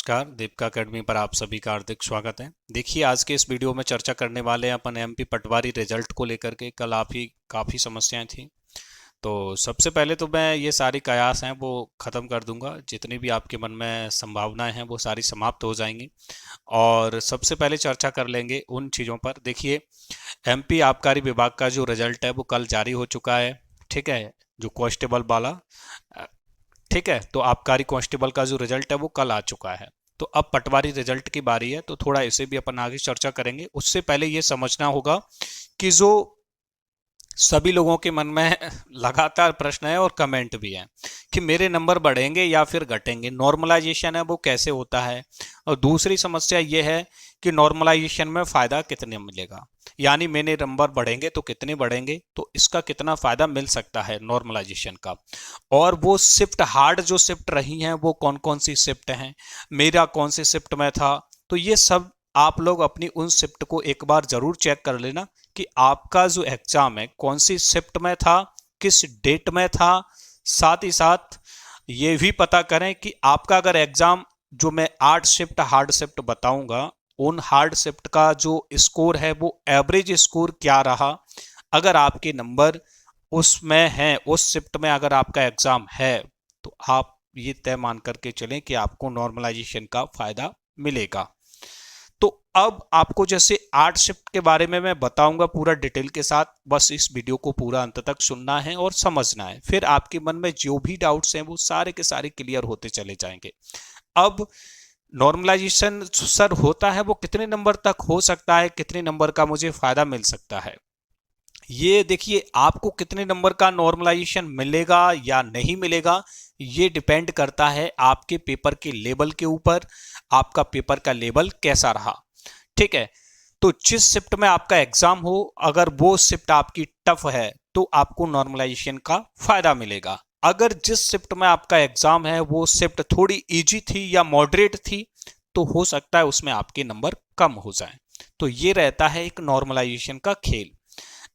नमस्कार, दीपिका अकेडमी पर आप सभी का हार्दिक स्वागत है। देखिए, आज के इस वीडियो में चर्चा करने वाले हैं अपन एमपी पटवारी रिजल्ट को लेकर के। कल आप ही काफ़ी समस्याएं थी। तो सबसे पहले तो मैं ये सारी कयास हैं वो ख़त्म कर दूंगा। जितनी भी आपके मन में संभावनाएं हैं वो सारी समाप्त हो जाएंगी। और सबसे पहले चर्चा कर लेंगे उन चीज़ों पर। देखिए, एमपी आबकारी विभाग का जो रिजल्ट है वो कल जारी हो चुका है। ठीक है, जो कांस्टेबल वाला, ठीक है, तो आबकारी कांस्टेबल का जो रिजल्ट है वो कल आ चुका है। तो अब पटवारी रिजल्ट की बारी है, तो थोड़ा इसे भी अपन आगे चर्चा करेंगे। उससे पहले ये समझना होगा कि जो सभी लोगों के मन में लगातार प्रश्न है और कमेंट भी है कि मेरे नंबर बढ़ेंगे या फिर घटेंगे, नॉर्मलाइजेशन है वो कैसे होता है। और दूसरी समस्या ये है कि नॉर्मलाइजेशन में फ़ायदा कितने मिलेगा, यानी मेरे नंबर बढ़ेंगे तो कितने बढ़ेंगे, तो इसका कितना फ़ायदा मिल सकता है नॉर्मलाइजेशन का। और वो शिफ्ट हार्ड जो शिफ्ट रही हैं वो कौन कौन सी शिफ्ट हैं, मेरा कौन सी शिफ्ट में था। तो ये सब आप लोग अपनी उन शिफ्ट को एक बार ज़रूर चेक कर लेना कि आपका जो एग्जाम है कौन सी शिफ्ट में था, किस डेट में था। साथ ही साथ ये भी पता करें कि आपका अगर एग्जाम, जो मैं 8 शिफ्ट हार्ड शिफ्ट बताऊंगा, उन हार्ड शिफ्ट का जो स्कोर है वो एवरेज स्कोर क्या रहा। अगर आपके नंबर उसमें हैं, उस शिफ्ट में अगर आपका एग्जाम है, तो आप ये तय मान करके चलें कि आपको नॉर्मलाइजेशन का फायदा मिलेगा। तो अब आपको जैसे 8 शिफ्ट के बारे में मैं बताऊंगा पूरा डिटेल के साथ, बस इस वीडियो को पूरा अंत तक सुनना है और समझना है। फिर आपके मन में जो भी डाउट्स हैं वो सारे के सारे क्लियर होते चले जाएंगे। अब नॉर्मलाइजेशन सर होता है वो कितने नंबर तक हो सकता है, कितने नंबर का मुझे फायदा मिल सकता है। ये देखिए, आपको कितने नंबर का नॉर्मलाइजेशन मिलेगा या नहीं मिलेगा, ये डिपेंड करता है आपके पेपर के लेवल के ऊपर। आपका पेपर का लेवल कैसा रहा, ठीक है। तो जिस शिफ्ट में आपका एग्जाम हो, अगर वो शिफ्ट आपकी टफ है तो आपको नॉर्मलाइजेशन का फायदा मिलेगा। अगर जिस शिफ्ट में आपका एग्जाम है वो शिफ्ट थोड़ी इजी थी या मॉडरेट थी, तो हो सकता है उसमें आपके नंबर कम हो जाएं। तो ये रहता है एक नॉर्मलाइजेशन का खेल।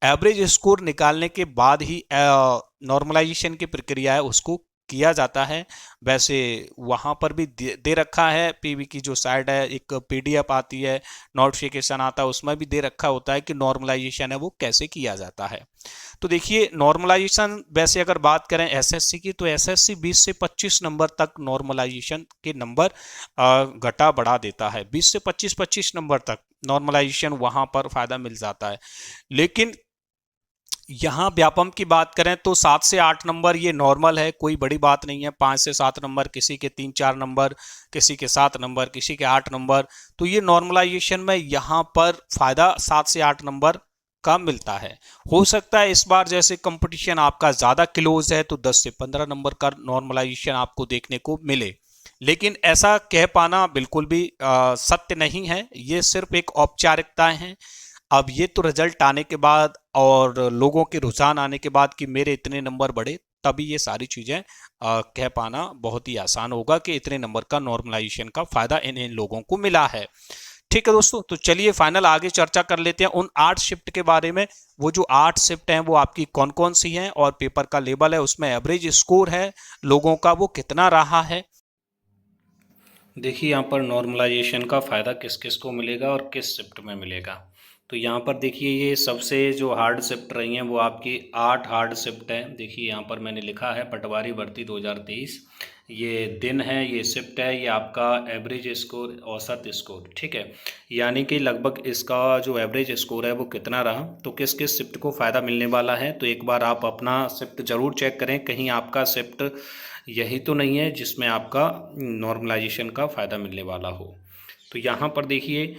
एवरेज स्कोर निकालने के बाद ही नॉर्मलाइजेशन की प्रक्रिया है उसको किया जाता है। वैसे वहाँ पर भी दे रखा है, पीवी की जो साइट है, एक पीडीएफ आती है, नोटिफिकेशन आता है, उसमें भी दे रखा होता है कि नॉर्मलाइजेशन है वो कैसे किया जाता है। तो देखिए, नॉर्मलाइजेशन वैसे अगर बात करें एसएससी की, तो एसएससी 20 से 25 नंबर तक नॉर्मलाइजेशन के नंबर घटा बढ़ा देता है। 20 से 25 नंबर तक नॉर्मलाइजेशन वहाँ पर फायदा मिल जाता है। लेकिन यहाँ व्यापम की बात करें तो 7 से 8 नंबर ये नॉर्मल है, कोई बड़ी बात नहीं है। 5 से 7 नंबर, किसी के 3-4 नंबर, किसी के 7 नंबर, किसी के 8 नंबर। तो ये नॉर्मलाइजेशन में यहाँ पर फायदा 7 से 8 नंबर का मिलता है। हो सकता है इस बार जैसे कंपटीशन आपका ज़्यादा क्लोज है तो 10 से 15 नंबर का नॉर्मलाइजेशन आपको देखने को मिले। लेकिन ऐसा कह पाना बिल्कुल भी सत्य नहीं है, ये सिर्फ एक औपचारिकताएं हैं। अब ये तो रिजल्ट आने के बाद और लोगों के रुझान आने के बाद कि मेरे इतने नंबर बढ़े, तभी ये सारी चीज़ें कह पाना बहुत ही आसान होगा कि इतने नंबर का नॉर्मलाइजेशन का फायदा इन इन लोगों को मिला है। ठीक है दोस्तों, तो चलिए फाइनल आगे चर्चा कर लेते हैं उन 8 शिफ्ट के बारे में। वो जो 8 शिफ्ट हैं वो आपकी कौन कौन सी हैं, और पेपर का लेवल है उसमें एवरेज स्कोर है लोगों का वो कितना रहा है। देखिए, यहाँ पर नॉर्मलाइजेशन का फ़ायदा किस किस को मिलेगा और किस शिफ्ट में मिलेगा। तो यहाँ पर देखिए, ये सबसे जो हार्ड शिफ्ट रही हैं वो आपकी 8 हार्ड शिफ्ट है। देखिए यहाँ पर मैंने लिखा है पटवारी भर्ती 2023, ये दिन है, ये शिफ्ट है, ये आपका एवरेज स्कोर, औसत स्कोर, ठीक है। यानी कि लगभग इसका जो एवरेज स्कोर है वो कितना रहा, तो किस किस शिफ्ट को फ़ायदा मिलने वाला है। तो एक बार आप अपना शिफ्ट ज़रूर चेक करें, कहीं आपका शिफ्ट यही तो नहीं है जिसमें आपका नॉर्मलाइजेशन का फ़ायदा मिलने वाला हो। तो यहाँ पर देखिए,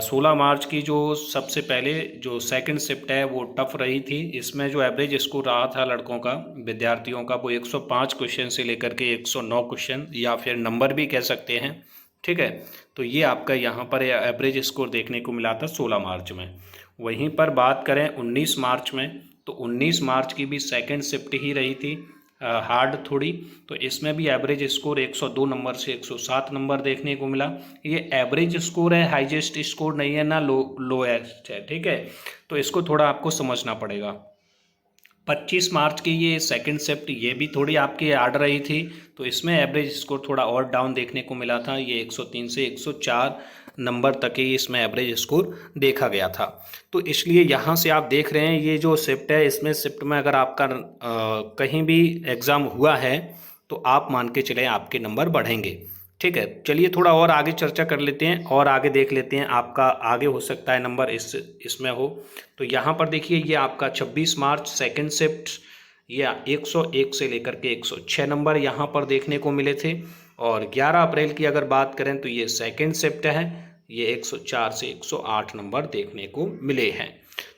16 मार्च की जो सबसे पहले जो सेकंड शिफ्ट है वो टफ रही थी। इसमें जो एवरेज स्कोर रहा था लड़कों का, विद्यार्थियों का, वो 105 क्वेश्चन से लेकर के 109 क्वेश्चन या फिर नंबर भी कह सकते हैं, ठीक है। तो ये आपका यहाँ पर एवरेज स्कोर देखने को मिला था 16 मार्च में। वहीं पर बात करें 19 मार्च में, तो 19 मार्च की भी सेकंड शिफ्ट ही रही थी, हार्ड थोड़ी। तो इसमें भी एवरेज स्कोर 102 नंबर से 107 नंबर देखने को मिला। ये एवरेज स्कोर है, हाईएस्ट स्कोर नहीं है, ना लोएस्ट है, ठीक है। तो इसको थोड़ा आपको समझना पड़ेगा। 25 मार्च की ये सेकंड शिफ्ट ये भी थोड़ी आपकी हार्ड रही थी, तो इसमें एवरेज स्कोर थोड़ा और डाउन देखने को मिला था। ये 103 से 104 नंबर तक ही इसमें एवरेज स्कोर देखा गया था। तो इसलिए यहाँ से आप देख रहे हैं ये जो शिफ्ट है, इसमें शिफ्ट में अगर आपका कहीं भी एग्ज़ाम हुआ है तो आप मान के चलें आपके नंबर बढ़ेंगे। ठीक है, चलिए थोड़ा और आगे चर्चा कर लेते हैं और आगे देख लेते हैं आपका आगे हो सकता है नंबर इसमें हो। तो यहाँ पर देखिए ये आपका 26 मार्च सेकंड शिफ्ट, ये 101 से लेकर के 106 नंबर यहाँ पर देखने को मिले थे। और 11 अप्रैल की अगर बात करें तो ये सेकंड शिफ्ट है, ये 104 से 108 नंबर देखने को मिले हैं।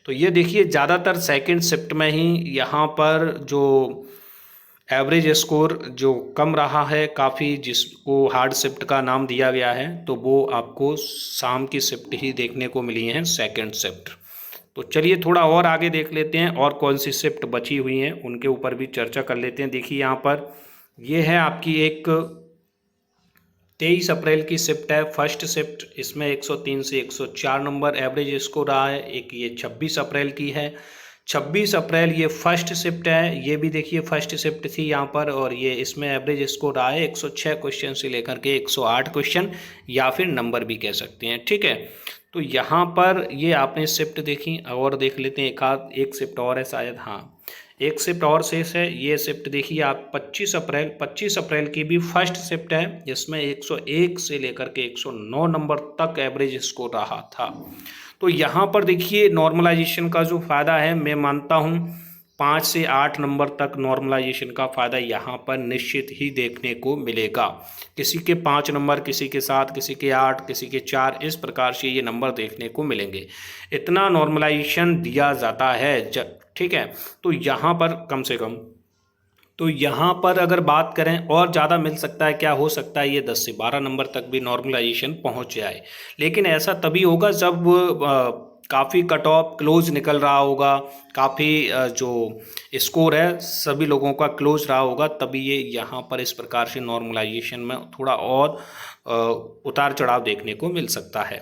तो ये देखिए ज़्यादातर सेकंड शिफ्ट में ही यहाँ पर जो एवरेज स्कोर जो कम रहा है काफ़ी, जिसको हार्ड शिफ्ट का नाम दिया गया है, तो वो आपको शाम की शिफ्ट ही देखने को मिली हैं, सेकंड शिफ्ट। तो चलिए थोड़ा और आगे देख लेते हैं और कौन सी शिफ्ट बची हुई हैं उनके ऊपर भी चर्चा कर लेते हैं। देखिए यहाँ पर ये है आपकी एक 23 अप्रैल की शिफ्ट है, फर्स्ट शिफ्ट। इसमें 103 से 104 नंबर एवरेज स्कोर रहा है। एक ये 26 अप्रैल की है, 26 अप्रैल ये फर्स्ट शिफ्ट है, ये भी देखिए फर्स्ट शिफ्ट थी यहाँ पर, और ये इसमें एवरेज स्कोर रहा है 106 क्वेश्चन से लेकर के 108 क्वेश्चन, या फिर नंबर भी कह सकते हैं। ठीक है, तो यहाँ पर ये आपने शिफ्ट देखी, और देख लेते हैं एक शिफ्ट और है शायद, हाँ एक शिफ्ट और शेष है। ये शिफ्ट देखिए आप 25 अप्रैल की भी फर्स्ट शिफ्ट है, जिसमें 101 से लेकर के 109 नंबर तक एवरेज स्कोर रहा था। तो यहाँ पर देखिए नॉर्मलाइजेशन का जो फ़ायदा है, मैं मानता हूँ 5 से 8 नंबर तक नॉर्मलाइजेशन का फ़ायदा यहाँ पर निश्चित ही देखने को मिलेगा। किसी के 5 नंबर, किसी के 7, किसी के 8, किसी के 4, इस प्रकार से ये नंबर देखने को मिलेंगे। इतना नॉर्मलाइजेशन दिया जाता है ठीक है, तो यहाँ पर कम से कम, तो यहाँ पर अगर बात करें और ज़्यादा मिल सकता है, क्या हो सकता है ये 10 से 12 नंबर तक भी नॉर्मलाइजेशन पहुँच जाए। लेकिन ऐसा तभी होगा जब काफ़ी कट ऑफ क्लोज निकल रहा होगा, काफ़ी जो स्कोर है सभी लोगों का क्लोज रहा होगा, तभी ये यहाँ पर इस प्रकार से नॉर्मलाइजेशन में थोड़ा और उतार चढ़ाव देखने को मिल सकता है।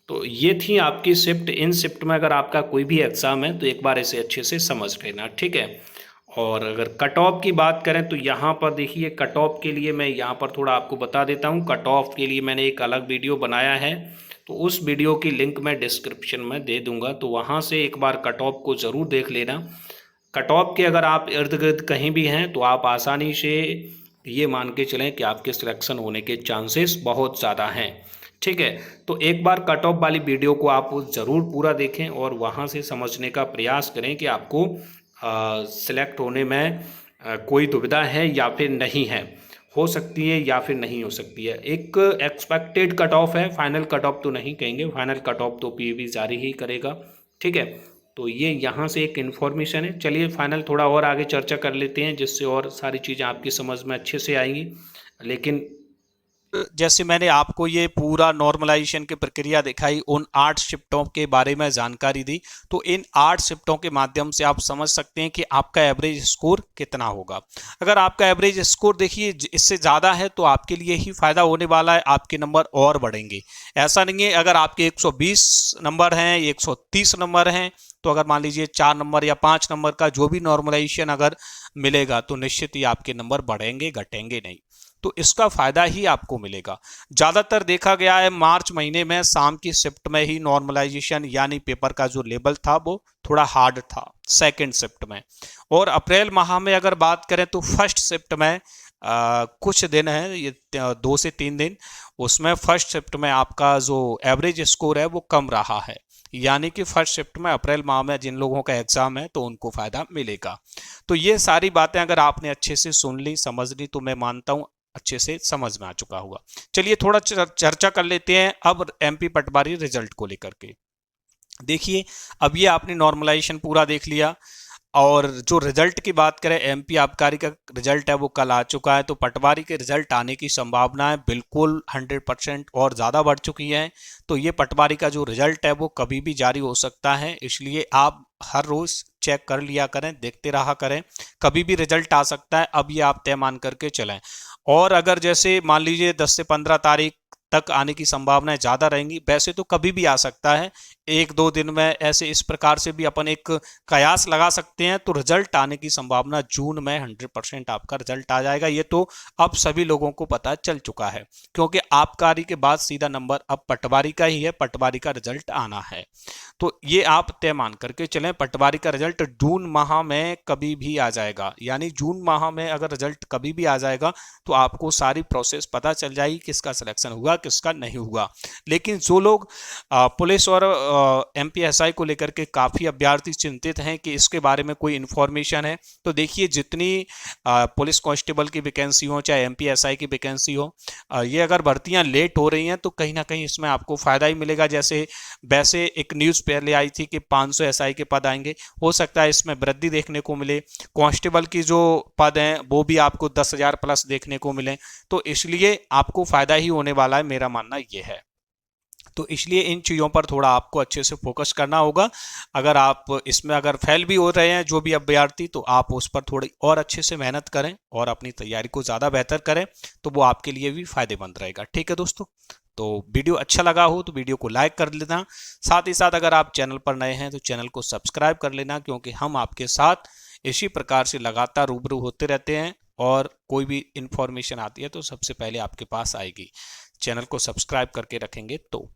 तो ये थी आपकी शिफ्ट। इन शिफ्ट में अगर आपका कोई भी एग्ज़ाम है तो एक बार इसे अच्छे से समझ लेना, ठीक है। और अगर कट ऑफ की बात करें तो यहाँ पर देखिए कट ऑफ के लिए मैं यहाँ पर थोड़ा आपको बता देता हूँ। कट ऑफ के लिए मैंने एक अलग वीडियो बनाया है, तो उस वीडियो की लिंक मैं डिस्क्रिप्शन में दे दूँगा, तो वहाँ से एक बार कट ऑफ को ज़रूर देख लेना। कट ऑफ के अगर आप इर्द गिर्द कहीं भी हैं तो आप आसानी से ये मान के चलें कि आपके सिलेक्शन होने के चांसेस बहुत ज़्यादा हैं, ठीक है। तो एक बार कट ऑफ वाली वीडियो को आप ज़रूर पूरा देखें और वहाँ से समझने का प्रयास करें कि आपको सिलेक्ट होने में कोई दुविधा है या फिर नहीं है, हो सकती है या फिर नहीं हो सकती है। एक एक्सपेक्टेड कट ऑफ है, फाइनल कट ऑफ तो नहीं कहेंगे, फाइनल कट ऑफ तो पीएबी जारी ही करेगा, ठीक है। तो ये यहाँ से एक इन्फॉर्मेशन है। चलिए फाइनल थोड़ा और आगे चर्चा कर लेते हैं, जिससे और सारी चीज़ें आपकी समझ में अच्छे से आएंगी। लेकिन जैसे मैंने आपको ये पूरा नॉर्मलाइजेशन की प्रक्रिया दिखाई, उन 8 शिफ्टों के बारे में जानकारी दी, तो इन 8 शिफ्टों के माध्यम से आप समझ सकते हैं कि आपका एवरेज स्कोर कितना होगा। अगर आपका एवरेज स्कोर देखिए इससे ज़्यादा है तो आपके लिए ही फ़ायदा होने वाला है, आपके नंबर और बढ़ेंगे। ऐसा नहीं है अगर आपके 120 नंबर हैं, 130 नंबर हैं, तो अगर मान लीजिए 4 नंबर या 5 नंबर का जो भी नॉर्मलाइजेशन अगर मिलेगा तो निश्चित ही आपके नंबर बढ़ेंगे, घटेंगे नहीं। तो इसका फायदा ही आपको मिलेगा। ज़्यादातर देखा गया है मार्च महीने में शाम की शिफ्ट में ही नॉर्मलाइजेशन यानी पेपर का जो लेवल था वो थोड़ा हार्ड था सेकंड शिफ्ट में। और अप्रैल माह में अगर बात करें तो फर्स्ट शिफ्ट में कुछ दिन है, ये 2 से 3 दिन, उसमें फर्स्ट शिफ्ट में आपका जो एवरेज स्कोर है वो कम रहा है, यानी कि फर्स्ट शिफ्ट में अप्रैल माह में जिन लोगों का एग्जाम है तो उनको फायदा मिलेगा। तो ये सारी बातें अगर आपने अच्छे से सुन ली, समझ ली, तो मैं मानता हूँ अच्छे से समझ में आ चुका होगा। चलिए थोड़ा चर्चा कर लेते हैं अब एमपी पटवारी रिजल्ट को लेकर के। देखिए अब ये आपने नॉर्मलाइजेशन पूरा देख लिया, और जो रिजल्ट की बात करें, एमपी आबकारी का रिजल्ट है वो कल आ चुका है, तो पटवारी के रिजल्ट आने की संभावनाएं बिल्कुल 100% और ज़्यादा बढ़ चुकी हैं। तो ये पटवारी का जो रिजल्ट है वो कभी भी जारी हो सकता है, इसलिए आप हर रोज़ चेक कर लिया करें, देखते रहा करें, कभी भी रिजल्ट आ सकता है, अब ये आप तय मान करके चलें। और अगर जैसे मान लीजिए 10 से 15 तारीख तक आने की संभावनाएं ज़्यादा रहेंगी, वैसे तो कभी भी आ सकता है, एक दो दिन में, ऐसे इस प्रकार से भी अपन एक कयास लगा सकते हैं। तो रिजल्ट आने की संभावना जून में 100% आपका रिजल्ट आ जाएगा। ये तो अब सभी लोगों को पता चल चुका है, क्योंकि आबकारी के बाद सीधा नंबर अब पटवारी का ही है, पटवारी का रिजल्ट आना है। तो ये आप तय मान करके चलें, पटवारी का रिजल्ट जून माह में कभी भी आ जाएगा। यानी जून माह में अगर रिजल्ट कभी भी आ जाएगा तो आपको सारी प्रोसेस पता चल जाएगी, किसका सिलेक्शन हुआ किसका नहीं हुआ। लेकिन जो लोग पुलिस और एमपीएसआई को लेकर के काफ़ी अभ्यर्थी चिंतित हैं कि इसके बारे में कोई इन्फॉर्मेशन है, तो देखिए जितनी पुलिस कांस्टेबल की वैकेंसी हो चाहे एमपीएसआई की वैकेंसी हो, ये अगर भर्तियां लेट हो रही हैं तो कहीं ना कहीं इसमें आपको फ़ायदा ही मिलेगा। जैसे वैसे एक न्यूज़ पहले आई थी कि 500 एसआई के पद आएंगे, हो सकता है इसमें वृद्धि देखने को मिले। कांस्टेबल की जो पद हैं वो भी आपको 10,000 प्लस देखने को मिले, तो इसलिए आपको फ़ायदा ही होने वाला है, मेरा मानना ये है। तो इसलिए इन चीज़ों पर थोड़ा आपको अच्छे से फोकस करना होगा। अगर आप इसमें अगर फेल भी हो रहे हैं जो भी अभ्यर्थी, तो आप उस पर थोड़ी और अच्छे से मेहनत करें और अपनी तैयारी को ज़्यादा बेहतर करें, तो वो आपके लिए भी फायदेमंद रहेगा। ठीक है दोस्तों, तो वीडियो अच्छा लगा हो तो वीडियो को लाइक कर लेना। साथ ही साथ अगर आप चैनल पर नए हैं तो चैनल को सब्सक्राइब कर लेना, क्योंकि हम आपके साथ इसी प्रकार से लगातार रूबरू होते रहते हैं और कोई भी इंफॉर्मेशन आती है तो सबसे पहले आपके पास आएगी। चैनल को सब्सक्राइब करके रखेंगे तो